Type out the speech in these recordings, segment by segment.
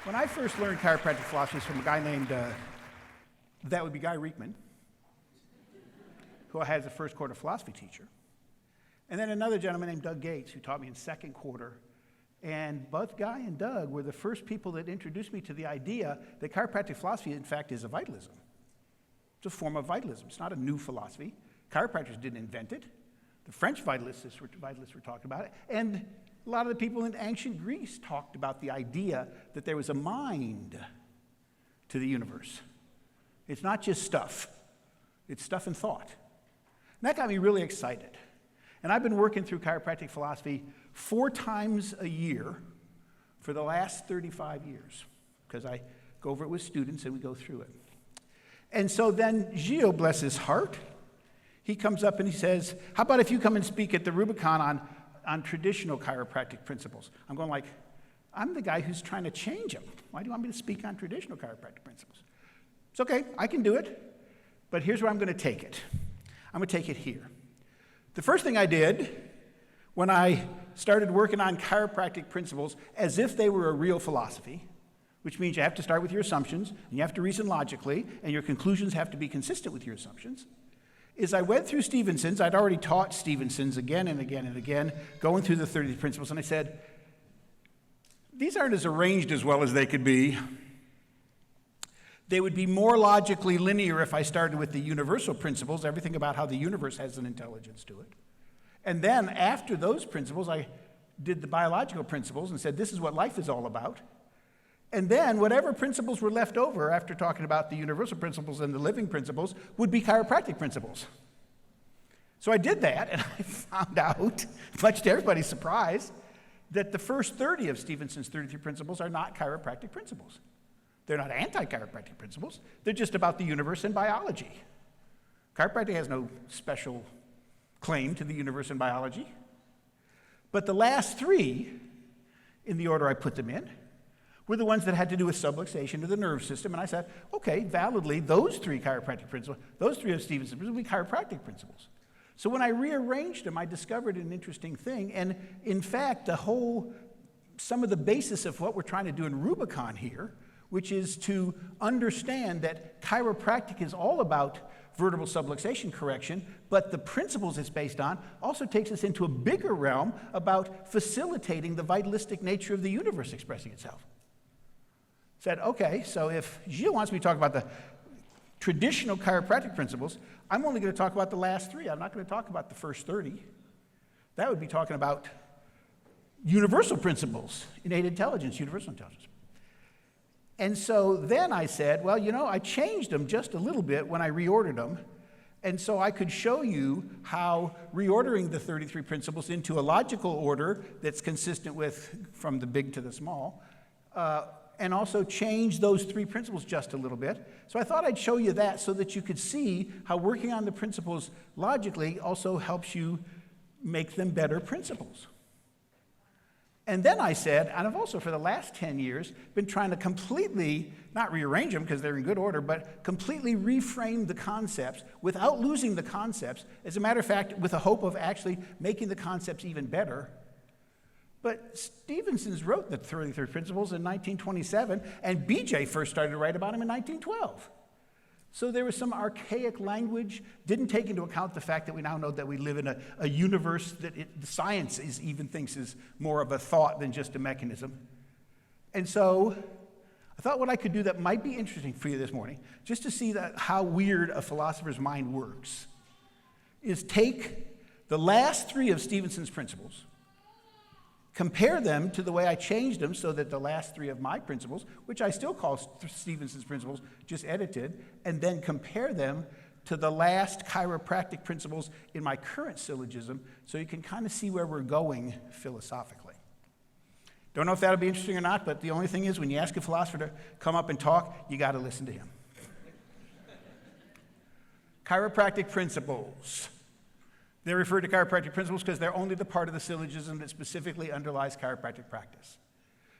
When I first learned chiropractic philosophy from a guy named, that would be Guy Reekman, who I had as a first quarter philosophy teacher. And then another gentleman named Doug Gates, who taught me in second quarter. And both Guy and Doug were the first people that introduced me to the idea that chiropractic philosophy, in fact, is a vitalism. It's a form of vitalism. It's not a new philosophy. Chiropractors didn't invent it. The French vitalists were talking about it. And a lot of the people in ancient Greece talked about the idea that there was a mind to the universe. It's not just stuff. It's stuff and thought. And that got me really excited. And I've been working through chiropractic philosophy 4 times a year for the last 35 years, because I go over it with students and we go through it. And so then Gio, bless his heart, he comes up and he says, how about if you come and speak at the Rubicon on traditional chiropractic principles? I'm going like, I'm the guy who's trying to change them. Why do you want me to speak on traditional chiropractic principles? It's okay, I can do it, but here's where I'm going to take it. I'm going to take it here. The first thing I did when I started working on chiropractic principles as if they were a real philosophy, which means you have to start with your assumptions, and you have to reason logically, and your conclusions have to be consistent with your assumptions, is I went through Stevenson's. I'd already taught Stevenson's again and again and again, going through the 33 principles, and I said, these aren't as arranged as well as they could be. They would be more logically linear if I started with the universal principles, everything about how the universe has an intelligence to it. And then after those principles, I did the biological principles and said, this is what life is all about. And then whatever principles were left over after talking about the universal principles and the living principles would be chiropractic principles. So I did that, and I found out, much to everybody's surprise, that the first 30 of Stevenson's 33 principles are not chiropractic principles. They're not anti-chiropractic principles. They're just about the universe and biology. Chiropractic has no special claim to the universe and biology. But the last 3, in the order I put them in, were the ones that had to do with subluxation of the nerve system. And I said, okay, validly, those 3 chiropractic principles, those 3 of Stevenson's principles would be chiropractic principles. So when I rearranged them, I discovered an interesting thing. And in fact, some of the basis of what we're trying to do in Rubicon here, which is to understand that chiropractic is all about vertebral subluxation correction, but the principles it's based on also takes us into a bigger realm about facilitating the vitalistic nature of the universe expressing itself. Said, okay, so if Gilles wants me to talk about the traditional chiropractic principles, I'm only going to talk about the last 3. I'm not going to talk about the first 30. That would be talking about universal principles, innate intelligence, universal intelligence. And so then I said, well, I changed them just a little bit when I reordered them. And so I could show you how reordering the 33 principles into a logical order that's consistent with from the big to the small, and also change those 3 principles just a little bit. So I thought I'd show you that so that you could see how working on the principles logically also helps you make them better principles. And then I said, and I've also for the last 10 years been trying to completely, not rearrange them because they're in good order, but completely reframe the concepts without losing the concepts. As a matter of fact, with a hope of actually making the concepts even better. But Stevenson's wrote the 33 principles in 1927, and BJ first started to write about them in 1912. So there was some archaic language, didn't take into account the fact that we now know that we live in a universe that science even thinks is more of a thought than just a mechanism. And so I thought what I could do that might be interesting for you this morning, just to see how weird a philosopher's mind works, is take the last 3 of Stevenson's principles, compare them to the way I changed them so that the last 3 of my principles, which I still call Stevenson's principles, just edited, and then compare them to the last chiropractic principles in my current syllogism so you can kind of see where we're going philosophically. Don't know if that'll be interesting or not, but the only thing is when you ask a philosopher to come up and talk, you got to listen to him. Chiropractic principles. They're referred to chiropractic principles because they're only the part of the syllogism that specifically underlies chiropractic practice.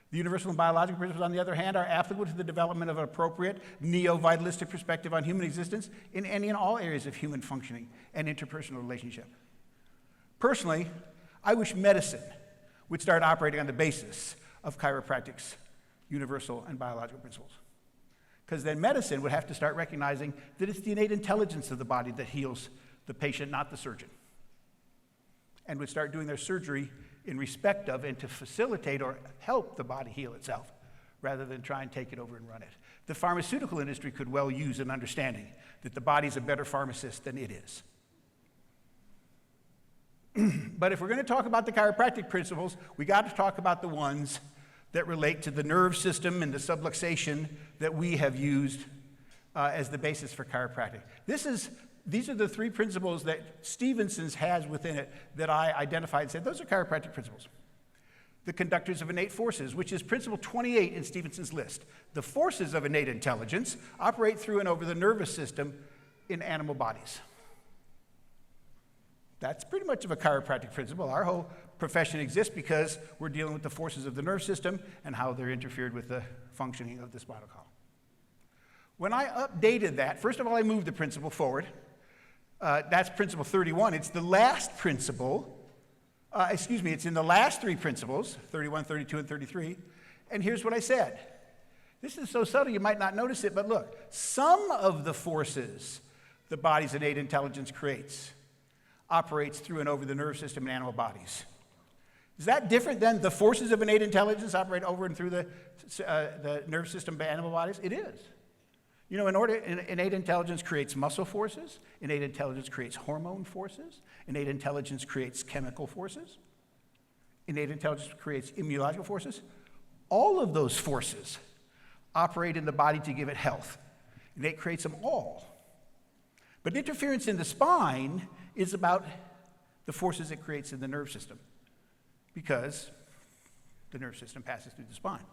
The universal and biological principles, on the other hand, are applicable to the development of an appropriate neo-vitalistic perspective on human existence in any and all areas of human functioning and interpersonal relationship. Personally, I wish medicine would start operating on the basis of chiropractic's universal and biological principles. Because then medicine would have to start recognizing that it's the innate intelligence of the body that heals the patient, not the surgeon. And would start doing their surgery in respect of and to facilitate or help the body heal itself, rather than try and take it over and run it. The pharmaceutical industry could well use an understanding that the body's a better pharmacist than it is. But if we're going to talk about the chiropractic principles, we got to talk about the ones that relate to the nerve system and the subluxation that we have used as the basis for chiropractic. These are the three principles that Stevenson's has within it that I identified and said, those are chiropractic principles. The conductors of innate forces, which is principle 28 in Stevenson's list. The forces of innate intelligence operate through and over the nervous system in animal bodies. That's pretty much of a chiropractic principle. Our whole profession exists because we're dealing with the forces of the nerve system and how they're interfered with the functioning of the spinal column. When I updated that, first of all, I moved the principle forward. That's principle 31. It's the last principle. It's in the last three principles, 31, 32, and 33. And here's what I said. This is so subtle you might not notice it, but look, some of the forces the body's innate intelligence creates operates through and over the nerve system in animal bodies. Is that different than the forces of innate intelligence operate over and through the nerve system of animal bodies? It is. You know, innate intelligence creates muscle forces, innate intelligence creates hormone forces, innate intelligence creates chemical forces, innate intelligence creates immunological forces. All of those forces operate in the body to give it health. Innate creates them all. But interference in the spine is about the forces it creates in the nerve system, because the nerve system passes through the spine.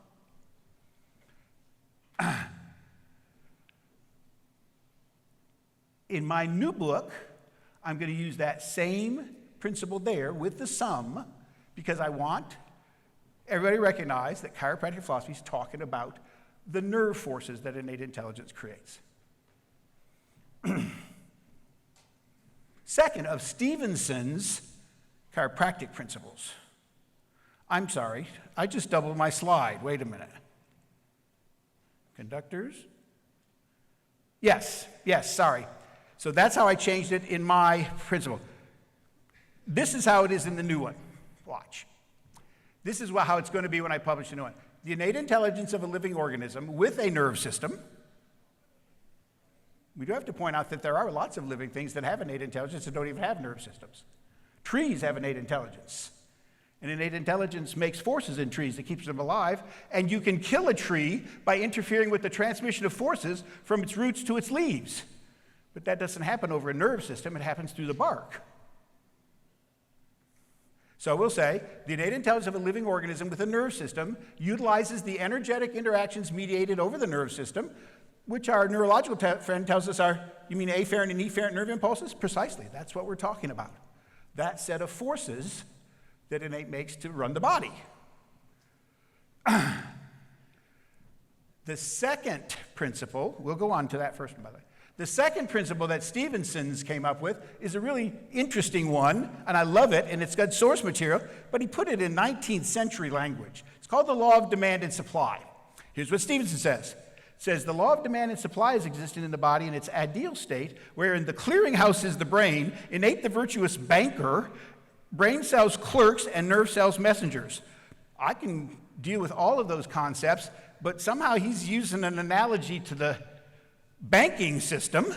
In my new book, I'm going to use that same principle there with the sum, because I want everybody to recognize that chiropractic philosophy is talking about the nerve forces that innate intelligence creates. Second, of Stevenson's chiropractic principles. I'm sorry, I just doubled my slide. Wait a minute. Conductors? Yes, sorry. So that's how I changed it in my principle. This is how it is in the new one. Watch. This is how it's going to be when I publish the new one. The innate intelligence of a living organism with a nerve system. We do have to point out that there are lots of living things that have innate intelligence that don't even have nerve systems. Trees have innate intelligence. And innate intelligence makes forces in trees that keeps them alive, and you can kill a tree by interfering with the transmission of forces from its roots to its leaves. But that doesn't happen over a nerve system, it happens through the bark. So we'll say the innate intelligence of a living organism with a nerve system utilizes the energetic interactions mediated over the nerve system, which our neurological friend tells us are, you mean afferent and efferent nerve impulses? Precisely, that's what we're talking about. That set of forces that innate makes to run the body. The second principle, we'll go on to that first one, by the way. The second principle that Stevenson's came up with is a really interesting one, and I love it, and it's got source material, but he put it in 19th century language. It's called the law of demand and supply. Here's what Stevenson says. It says, the law of demand and supply is existent in the body in its ideal state, wherein the clearinghouse is the brain, innate the virtuous banker, brain cells clerks, and nerve cells messengers. I can deal with all of those concepts, but somehow he's using an analogy to the banking system,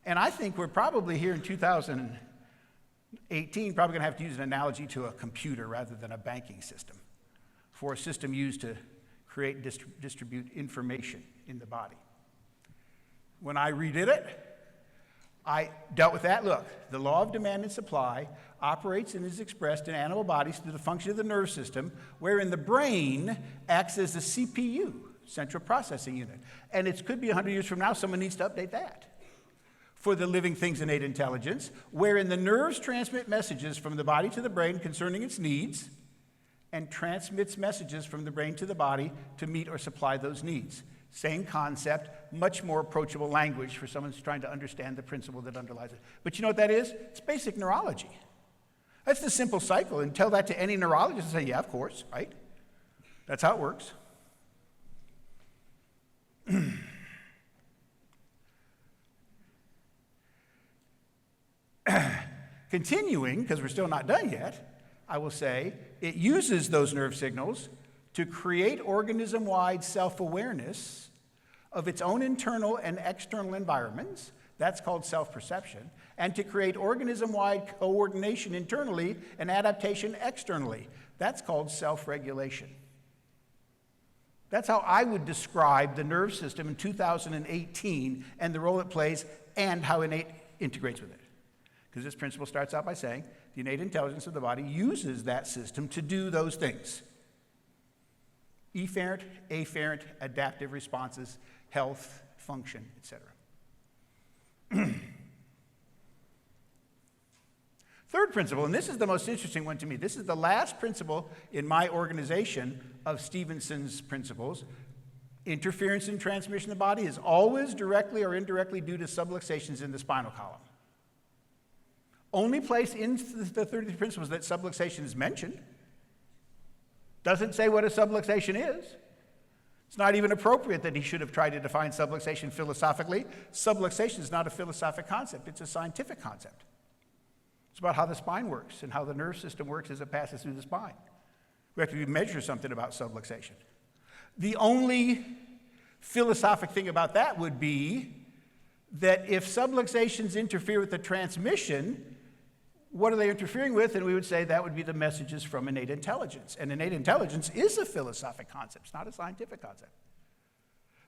and I think we're probably here in 2018 probably going to have to use an analogy to a computer rather than a banking system for a system used to create and distribute information in the body. When I redid it, I dealt with that. Look, the law of demand and supply operates and is expressed in animal bodies through the function of the nerve system, wherein the brain acts as a CPU, central processing unit. And it could be 100 years from now, someone needs to update that. For the living thing's innate intelligence, wherein the nerves transmit messages from the body to the brain concerning its needs, and transmits messages from the brain to the body to meet or supply those needs. Same concept, much more approachable language for someone who's trying to understand the principle that underlies it. But you know what that is? It's basic neurology. That's the simple cycle, and tell that to any neurologist and say, yeah, of course, right? That's how it works. continuing, because we're still not done yet, I will say it uses those nerve signals to create organism-wide self-awareness of its own internal and external environments. That's called self-perception. And to create organism-wide coordination internally and adaptation externally. That's called self-regulation. That's how I would describe the nerve system in 2018 and the role it plays and how innate integrates with it. Because this principle starts out by saying the innate intelligence of the body uses that system to do those things. Efferent, afferent, adaptive responses, health, function, etc. Third principle, and this is the most interesting one to me. This is the last principle in my organization of Stevenson's principles. Interference in transmission of the body is always directly or indirectly due to subluxations in the spinal column. Only place in the 33 principles that subluxation is mentioned. Doesn't say what a subluxation is. It's not even appropriate that he should have tried to define subluxation philosophically. Subluxation is not a philosophic concept, it's a scientific concept. It's about how the spine works and how the nerve system works as it passes through the spine. We have to measure something about subluxation. The only philosophic thing about that would be that if subluxations interfere with the transmission, what are they interfering with? And we would say that would be the messages from innate intelligence. And innate intelligence is a philosophic concept. It's not a scientific concept.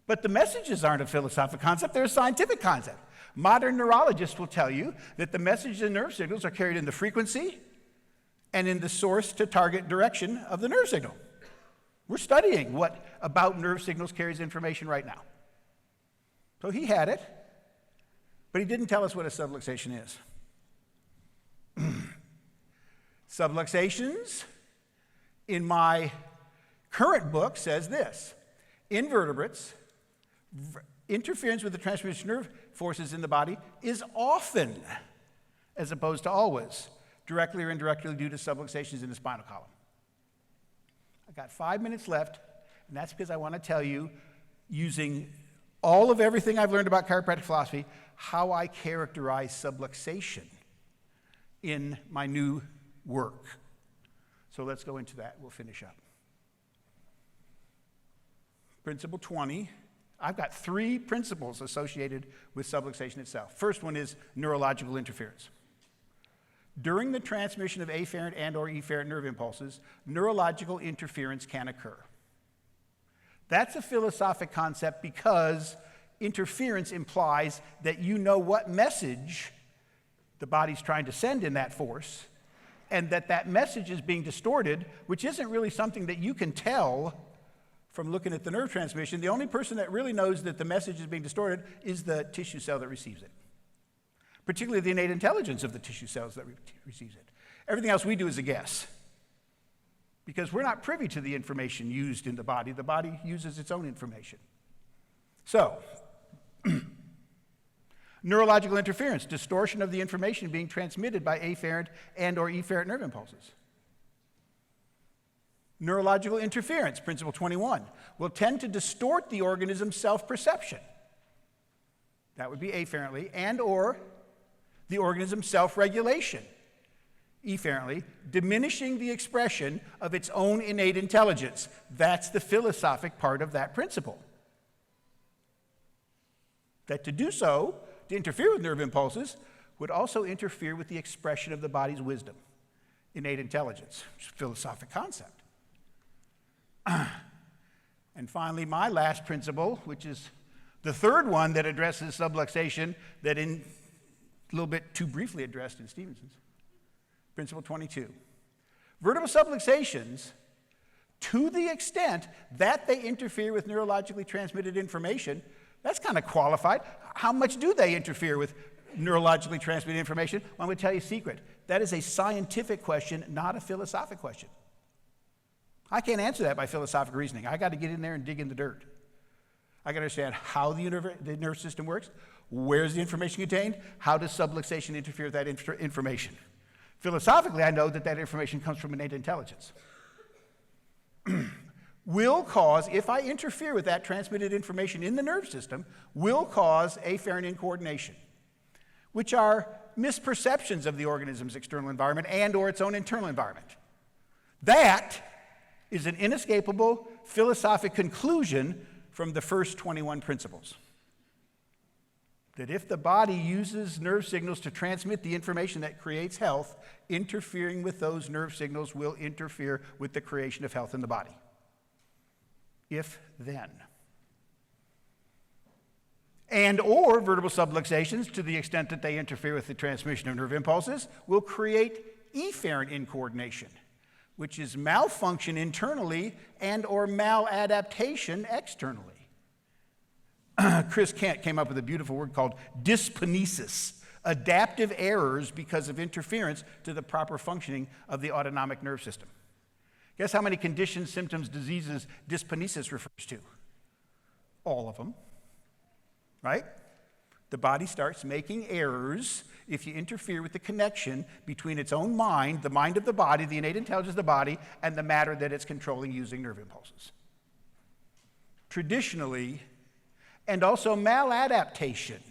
But the messages aren't a philosophic concept. They're a scientific concept. Modern neurologists will tell you that the messages and nerve signals are carried in the frequency and in the source to target direction of the nerve signal. We're studying what about nerve signals carries information right now. So he had it, but he didn't tell us what a subluxation is. Subluxations, in my current book, says this. Invertebrates, interference with the transmission nerve forces in the body is often, as opposed to always, directly or indirectly due to subluxations in the spinal column. I've got 5 minutes left, and that's because I want to tell you, using all of everything I've learned about chiropractic philosophy, how I characterize subluxation in my new work. So let's go into that. We'll finish up. Principle 20. I've got 3 principles associated with subluxation itself. First one is neurological interference. During the transmission of afferent and or efferent nerve impulses, neurological interference can occur. That's a philosophic concept because interference implies that you know what message the body's trying to send in that force, and that message is being distorted, which isn't really something that you can tell from looking at the nerve transmission. The only person that really knows that the message is being distorted is the tissue cell that receives it, particularly the innate intelligence of the tissue cells that receives it. Everything else we do is a guess, because we're not privy to the information used in the body. The body uses its own information. So, neurological interference, distortion of the information being transmitted by afferent and or efferent nerve impulses. Neurological interference, principle 21, will tend to distort the organism's self-perception. That would be afferently, and or the organism's self-regulation, efferently, diminishing the expression of its own innate intelligence. That's the philosophic part of that principle. That to do so, to interfere with nerve impulses, would also interfere with the expression of the body's wisdom, innate intelligence, which is a philosophic concept. And finally, my last principle, which is the third one that addresses subluxation, that in a little bit too briefly addressed in Stevenson's. Principle 22. Vertebral subluxations, to the extent that they interfere with neurologically transmitted information, that's kind of qualified. How much do they interfere with neurologically transmitted information? Well, I'm going to tell you a secret. That is a scientific question, not a philosophic question. I can't answer that by philosophic reasoning. I got to get in there and dig in the dirt. I got to understand how the nerve system works, where's the information contained, how does subluxation interfere with that information. Philosophically, I know that that information comes from innate intelligence. Will cause, if I interfere with that transmitted information in the nerve system, will cause afferent incoordination, which are misperceptions of the organism's external environment and or its own internal environment. That is an inescapable philosophic conclusion from the first 21 principles. That if the body uses nerve signals to transmit the information that creates health, interfering with those nerve signals will interfere with the creation of health in the body. If then. And or vertebral subluxations, to the extent that they interfere with the transmission of nerve impulses, will create efferent incoordination, which is malfunction internally and or maladaptation externally. Chris Kent came up with a beautiful word called dyskinesis, adaptive errors because of interference to the proper functioning of the autonomic nerve system. Guess how many conditions, symptoms, diseases dyskinesis refers to? All of them. Right? The body starts making errors if you interfere with the connection between its own mind, the mind of the body, the innate intelligence of the body, and the matter that it's controlling using nerve impulses. Traditionally, and also maladaptation.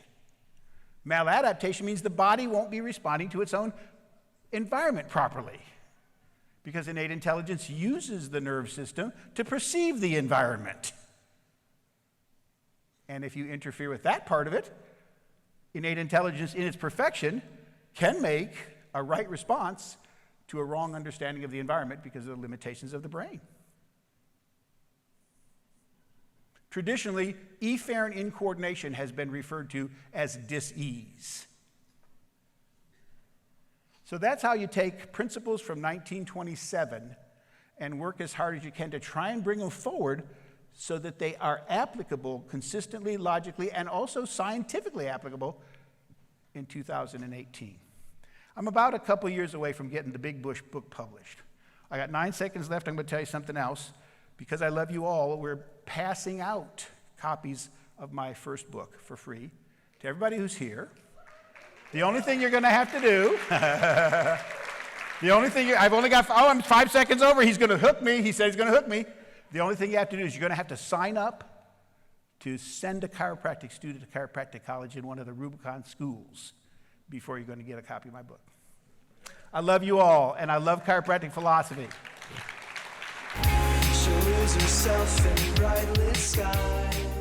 Maladaptation means the body won't be responding to its own environment properly because innate intelligence uses the nerve system to perceive the environment. And if you interfere with that part of it, innate intelligence in its perfection can make a right response to a wrong understanding of the environment because of the limitations of the brain. Traditionally, efferent incoordination has been referred to as dis-ease. So that's how you take principles from 1927 and work as hard as you can to try and bring them forward so that they are applicable consistently, logically, and also scientifically applicable in 2018. I'm about a couple years away from getting the Big Bush book published. I got 9 seconds left. I'm going to tell you something else. Because I love you all, we're passing out copies of my first book for free to everybody who's here. The only thing you're going to have to do, I've only got, I'm 5 seconds over. He's going to hook me. He said he's going to hook me. The only thing you have to do is you're going to have to sign up to send a chiropractic student to chiropractic college in one of the Rubicon schools before you're going to get a copy of my book. I love you all, and I love chiropractic philosophy. Show yourself in the bright lit sky.